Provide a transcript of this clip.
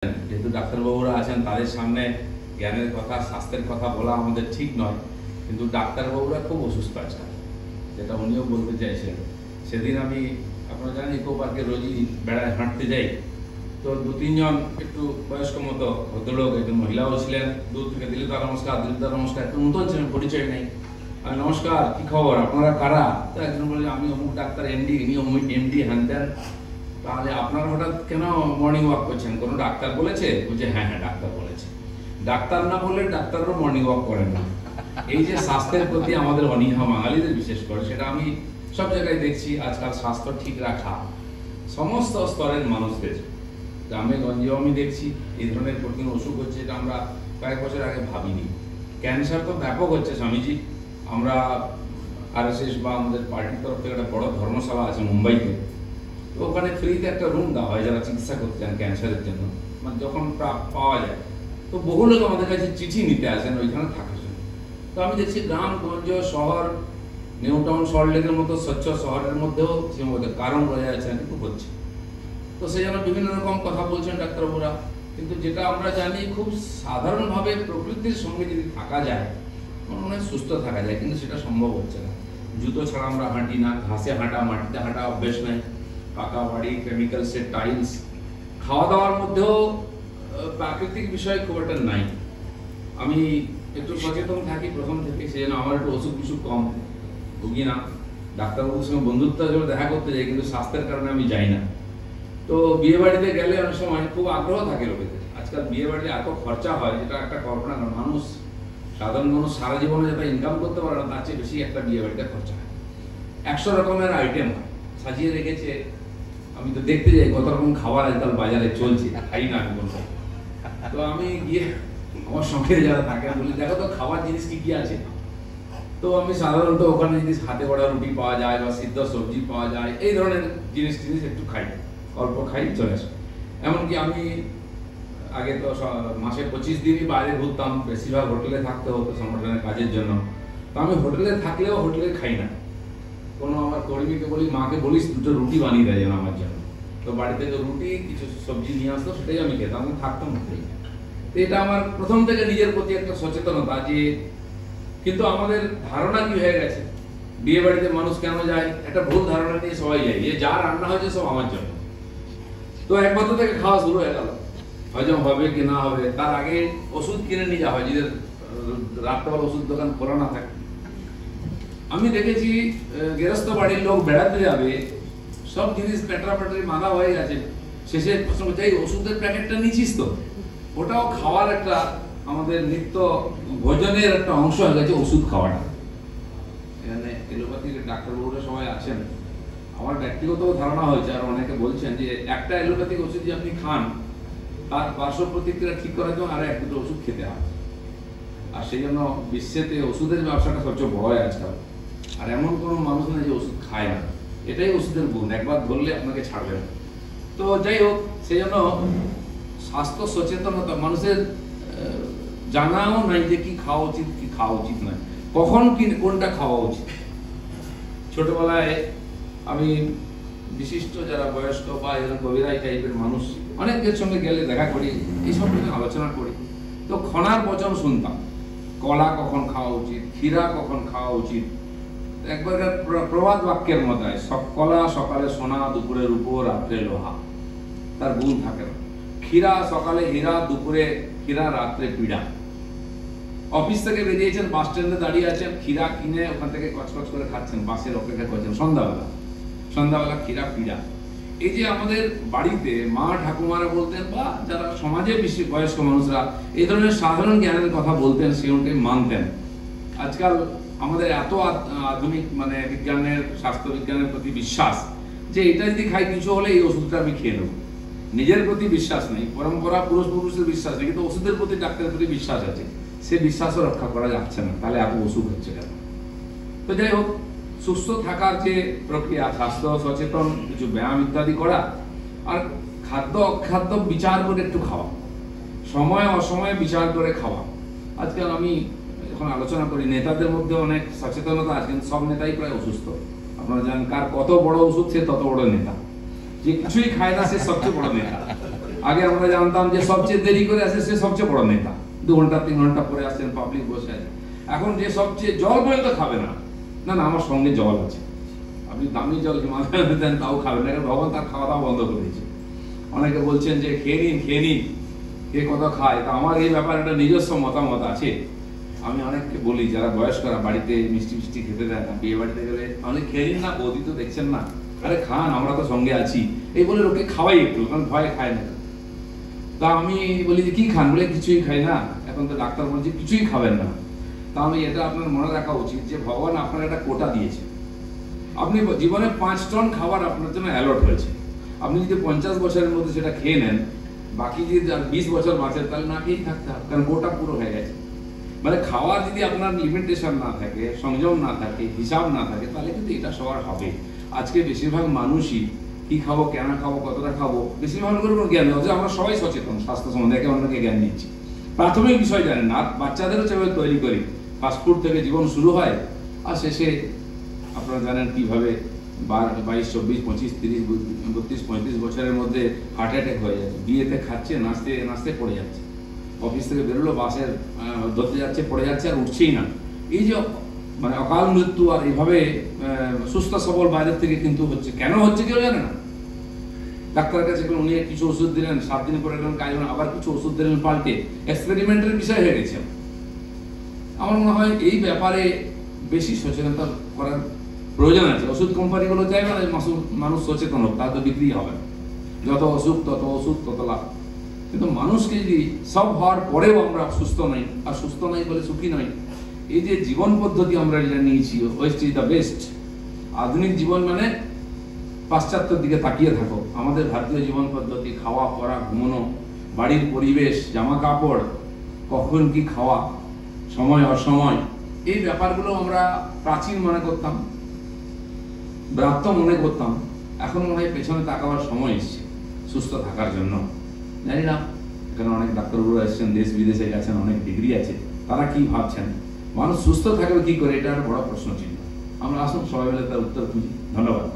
যেহেতু ডাক্তারবাবুরা আছেন তাদের সামনে জ্ঞানের কথা স্বাস্থ্যের কথা বলা আমাদের ঠিক নয়, কিন্তু ডাক্তারবাবুরা খুব অসুস্থ আছেন, যেটা উনিও বলতে চাইছেন। সেদিন আমি আপনারা জানেন ইকো পার্কে রোজই বেড়ায় হাঁটতে যাই, তো দু তিনজন একটু বয়স্ক মতো ভদ্রলোক, একজন মহিলাও ছিলেন, দূর থেকে দিলীপদা নমস্কার, একটু নতুন ছিলেন, পরিচয় নেই। আর নমস্কার, কি খবর, আপনারা কারা? তো একজন বলে আমি অমুক ডাক্তার, এমডি, ইনি অমুক এমডি, হ্যান ত্যান। তাহলে আপনারা হঠাৎ কেন মর্নিং ওয়াক করছেন, কোনো ডাক্তার বলেছে? বলছে হ্যাঁ ডাক্তার বলেছে। ডাক্তার না বললে ডাক্তাররা মর্নিং ওয়াক করেন না। এই যে স্বাস্থ্যের প্রতি আমাদের অনীহা বাঙালিদের বিশেষ করে, সেটা আমি সব জায়গায় দেখছি। আজকাল স্বাস্থ্য ঠিক রাখা সমস্ত স্তরের মানুষদের, গ্রামে গঞ্জেও আমি দেখছি এই ধরনের কঠিন অসুখ হচ্ছে, এটা আমরা কয়েক বছর আগে ভাবিনি। ক্যান্সার তো ব্যাপক হচ্ছে স্বামীজি। আমরা আরএসএস বা আমাদের পার্টির তরফ থেকে একটা বড় ধর্মশালা আছে মুম্বাইতে, তো ওখানে ফ্রিতে একটা রুম দেওয়া হয় যারা চিকিৎসা করতে চান ক্যান্সারের জন্য, মানে যখন পাওয়া যায়। তো বহু লোক আমাদের কাছে চিঠি নিতে আসেন ওইখানে থাকার জন্য। তো আমি দেখছি গ্রামগঞ্জ, শহর, নিউ টাউন, সল্টলেকের মতো স্বচ্ছ শহরের মধ্যেও সীমাবদ্ধ কারণ বজায় আছে কিন্তু হচ্ছে। তো সেই জন্য বিভিন্ন রকম কথা বলছেন ডাক্তারবাবুরা, কিন্তু যেটা আমরা জানি খুব সাধারণভাবে প্রকৃতির সঙ্গে যদি থাকা যায়, মনে হয় সুস্থ থাকা যায়, কিন্তু সেটা সম্ভব হচ্ছে না। জুতো ছাড়া আমরা হাঁটি না, ঘাসে হাঁটা, মাটিতে হাঁটা অভ্যেস নাই, পাকা বাড়ি, কেমিক্যালসের টাইলস, খাওয়া দাওয়ার মধ্যেও প্রাকৃতিক বিষয় খুব একটা নাই। আমি একটু সচেতন থাকি প্রথম থেকে, সেই জন্য আমার একটু অসুখ বিসুখ কম, ভুগি না। ডাক্তারবাবুর সঙ্গে বন্ধুত্ব হিসেবে দেখা করতে যাই, কিন্তু স্বাস্থ্যের কারণে আমি যাই না। তো বিয়ে বাড়িতে গেলে অনেক সময় খুব আগ্রহ থাকে লোকেদের। আজকাল বিয়ে বাড়িতে এত খরচা হয়, যেটা একটা কল্পনা করেন। মানুষ, সাধারণ মানুষ সারা জীবনে যেটা ইনকাম করতে পারে না, তার চেয়ে বেশি একটা বিয়ে বাড়িতে খরচা হয়। 100 রকমের আইটেম হয়, সাজিয়ে রেখেছে। আমি তো দেখতে যাই কত রকম খাবার আজকাল বাজারে চলছে, খাই না আমি কোনো। তো আমি গিয়ে আমার সঙ্গে যারা থাকে বলি, দেখো তো খাবার জিনিস কি কি আছে। তো আমি সাধারণত ওখানে যদি হাতে গড়া রুটি পাওয়া যায় বা সিদ্ধ সবজি পাওয়া যায়, এই ধরনের জিনিস একটু খাই, অল্প খাই, চলে আসে। এমনকি আমি আগে তো মাসে 25 দিনই বাইরে ঘুরতাম, বেশিরভাগ হোটেলে থাকতে হতো সংগঠনের কাজের জন্য। তো আমি হোটেলে থাকলেও হোটেলে খাই না। কোনো আমার কর্মীকে বলি, মাকে বলিস দুটো রুটি বানিয়ে দেয় যেন আমার জন্য। তো বাড়ি থেকে রুটি, কিছু সবজি নিয়ে আসতো, সেটাই আমি খেতাম, আমি থাকতাম হোটেলে। তো এটা আমার প্রথম থেকে নিজের প্রতি একটা সচেতনতা যে, কিন্তু আমাদের ধারণা কি হয়ে গেছে, বিয়ে বাড়িতে মানুষ কেন যায়, একটা ভুল ধারণা নিয়ে সবাই যায়, যে যা রান্না হয়েছে সব আমার জন্য। তো একমাত্র থেকে খাওয়া শুরু হয়ে গেল, হজম হবে কি না হবে, তার আগে ওষুধ কিনে নিয়ে যাওয়া হয়, যদি রাত্রেবেলা ওষুধ দোকান খোলা না থাকে। আমি দেখেছি গৃহস্থ বাড়ির লোক বেড়াতে যাবে, সব জিনিস প্যাটারি মাথা হয়ে গেছে, শেষে প্রশ্ন করছে এই ওষুধের প্যাকেটটা নিচ্ছিস তো? ওটাও খাওয়ার একটা, আমাদের নিত্য ভোজনের একটা অংশ হয়ে গেছে ওষুধ খাওয়াটা। এখানে এলোপ্যাথিক ডাক্তারবাবুরা সবাই আছেন, আমার ব্যক্তিগত ধারণা হয়েছে, আর অনেকে বলছেন যে একটা এলোপ্যাথিক ওষুধ যদি আপনি খান, তার পার্শ্ব প্রতিক্রিয়া ঠিক করার জন্য আরো 1-2টো ওষুধ খেতে হয়। আর সেই জন্য বিশ্বেতে ওষুধের ব্যবসাটা সবচেয়ে বড় হয় আজকাল। আর এমন কোনো মানুষ নেই যে ওষুধ খায় না, এটাই ওষুধের গুণ, একবার ধরলে আপনাকে ছাড়বে না। তো যাই হোক, সেই জন্য স্বাস্থ্য সচেতনতা মানুষের জানাও নাই যে কি খাওয়া উচিত, কি খাওয়া উচিত নয়, কখন কি কোনটা খাওয়া উচিত। ছোটবেলায় আমি বিশিষ্ট যারা বয়স্ক বা এরকম কবিরাই টাইপের মানুষ, অনেকের সঙ্গে গেলে দেখা করি, এইসব নিয়ে আলোচনা করি। তো খনার বচন শুনতাম, কলা কখন খাওয়া উচিত, ক্ষীরা কখন খাওয়া উচিত। একবার প্রবাদ বাক্যের মতো, কলা সকালে সোনা, দুপুরে রূপো, রাত্রে লোহা, তার গুণ থাকে না। ক্ষীরা সকালে হীরা, দুপুরে ক্ষীরা, রাত্রে পীড়া। অফিস থেকে বেরিয়েছেন, বাস স্ট্যান্ডে দাঁড়িয়ে আছেন, ক্ষীরা কিনে ওখান থেকে কচকচ করে খাচ্ছেন, বাসের অপেক্ষা করছেন, সন্ধ্যাবেলা ক্ষীরা পীড়া। এই যে আমাদের বাড়িতে মা ঠাকুমারা বলতেন, বা যারা সমাজে বেশি বয়স্ক মানুষরা এই ধরনের সাধারণ জ্ঞানের কথা বলতেন, সেগুলোকে মানতেন। আজকাল আমাদের এত আধুনিক মানে বিজ্ঞানের, স্বাস্থ্য বিজ্ঞানের প্রতি বিশ্বাস, যে এটা যদি খাই কিছু হলে এই ওষুধটা আমি খেয়ে নেবো। নিজের প্রতি বিশ্বাস নেই, পরম্পরা পুরুষের বিশ্বাস নেই, কিন্তু ওষুধের প্রতি, ডাক্তারের প্রতি বিশ্বাস আছে। সে বিশ্বাসও রক্ষা করা যাচ্ছে না, তাহলে এত ওষুধ হচ্ছে কেন? তো যাই হোক, সুস্থ থাকার যে প্রক্রিয়া, স্বাস্থ্য সচেতন কিছু ব্যায়াম ইত্যাদি করা, আর খাদ্য অখাদ্য বিচার করে একটু খাওয়া, সময় অসময়ে বিচার করে খাওয়া। আজকাল আমি এখন আলোচনা করি, নেতাদের মধ্যে অনেক সচেতনতা আছে, কিন্তু সব নেতাই প্রায় অসুস্থ। আপনারা জানেন, কার কত বড় ওষুধ সে তত বড় নেতা, যে কিছুই খায় না সে সবচেয়ে বড় নেতা। আগে আমরা জানতাম যে সবচেয়ে দেরি করে আসে সে সবচেয়ে বড় নেতা, 2 ঘন্টা 3 ঘন্টা পরে আসছেন, পাবলিক বসে আছে। এখন যে সবচেয়ে জল পর্যন্ত খাবে না, না না আমার সঙ্গে জল আছে, আপনি দামি জল হিমালয় দেন তাও খাবেন না, ভগবান তার খাওয়া দাওয়া বন্ধ করে দিয়েছে। অনেকে বলছেন যে খেয়ে নিন কে কত খায়, তা আমার এই ব্যাপারে একটা নিজস্ব মতামত আছে। আমি অনেককে বলি যারা বয়স্করা বাড়িতে মিষ্টি খেতে দেয় না, বিয়ে বাড়িতে গেলে অনেক খেয়ে নিন না, বৌদি তো দেখছেন না, আরে খান আমরা তো সঙ্গে আছি, এই বলে লোকে খাওয়াই একটু, কারণ ভয়ে খায় না। তা আমি বলি যে কি খান, বলে কিছুই খাই না, এখন তো ডাক্তার বলছে কিছুই খাবেন না। তা আমি এটা আপনার মনে রাখা উচিত যে ভগবান আপনার একটা কোটা দিয়েছে, আপনি জীবনে 5 টন খাবার আপনার জন্য অ্যালট হয়েছে, আপনি যদি 50 বছরের মধ্যে সেটা খেয়ে নেন, বাকি যদি 20 বছর বাঁচেন তাহলে না খেয়েই থাকতে হবে, কারণ কোটা পুরো হয়ে গেছে। মানে খাওয়ার যদি আপনার লিমিটেশন না থাকে, সংযম না থাকে, হিসাব না থাকে, তাহলে কিন্তু এটা সবার হবে। আজকে বেশিরভাগ মানুষই কি খাবো, কেন খাবো, কতটা খাবো, বেশিরভাগ লোকের কোনো জ্ঞান নেই। আমরা সবাই সচেতন স্বাস্থ্য সম্বন্ধে, একে অন্যকে জ্ঞান দিচ্ছি, প্রাথমিক বিষয় জানেন না। বাচ্চাদেরও যেভাবে তৈরি করি, ফাস্টফুড থেকে জীবন শুরু হয়, আর শেষে আপনারা জানেন কিভাবে 22, 24, 25, 30, 32, 35 বছরের মধ্যে হার্ট অ্যাটাক হয়ে যাচ্ছে। বিয়েতে খাচ্ছে, নাচতে পড়ে যাচ্ছে, অফিস থেকে বেরোলো বাসের ধরতে যাচ্ছে, পড়ে যাচ্ছে আর উঠছেই না। এই যে মানে অকাল মৃত্যু, আর এইভাবে সুস্থ সবল বাইরের থেকে কিন্তু হচ্ছে, কেন হচ্ছে কেউ জানে না। ডাক্তারের কাছে উনি কিছু ওষুধ দিলেন, 7 দিন পরে গেলেন কাজ, আবার কিছু ওষুধ দিলেন পাল্টে, এক্সপেরিমেন্টের বিষয় হয়ে গেছে। আমার মনে হয় এই ব্যাপারে বেশি সচেতনতা করার প্রয়োজন আছে। ওষুধ কোম্পানিগুলো চাইবে না মানুষ সচেতন হোক, তা তো বিক্রি হবে না, যত অসুখ তত ওষুধ তত লাভ। কিন্তু মানুষকে যদি সব হওয়ার পরেও আমরা সুস্থ নাই, আর সুস্থ নাই বলে সুখী নই, এই যে জীবন পদ্ধতি আমরা যেটা নিয়েছি, ওয়েস্ট ইজ দ্য বেস্ট। আধুনিক জীবন মানে পাশ্চাত্যের দিকে তাকিয়ে থাকো। আমাদের ভারতীয় জীবন পদ্ধতি, খাওয়া পরা, ঘুমানো, বাড়ির পরিবেশ, জামা কাপড়, কখন কি খাওয়া, সময় অসময়, এই ব্যাপারগুলো আমরা প্রাচীন মনে করতাম, ব্রাত্য মনে করতাম। এখন মনে হয় পেছনে তাকাবার সময় এসছে সুস্থ থাকার জন্য। জানি না এখানে অনেক ডাক্তারগুলো এসেছেন, দেশ বিদেশে গেছেন, অনেক ডিগ্রি আছে, তারা কি ভাবছেন, মানুষ সুস্থ থাকবে কি করে, এটা একটা বড় প্রশ্ন চিহ্ন। আমরা আসুন সবাই মিলে তার উত্তর খুঁজি। ধন্যবাদ।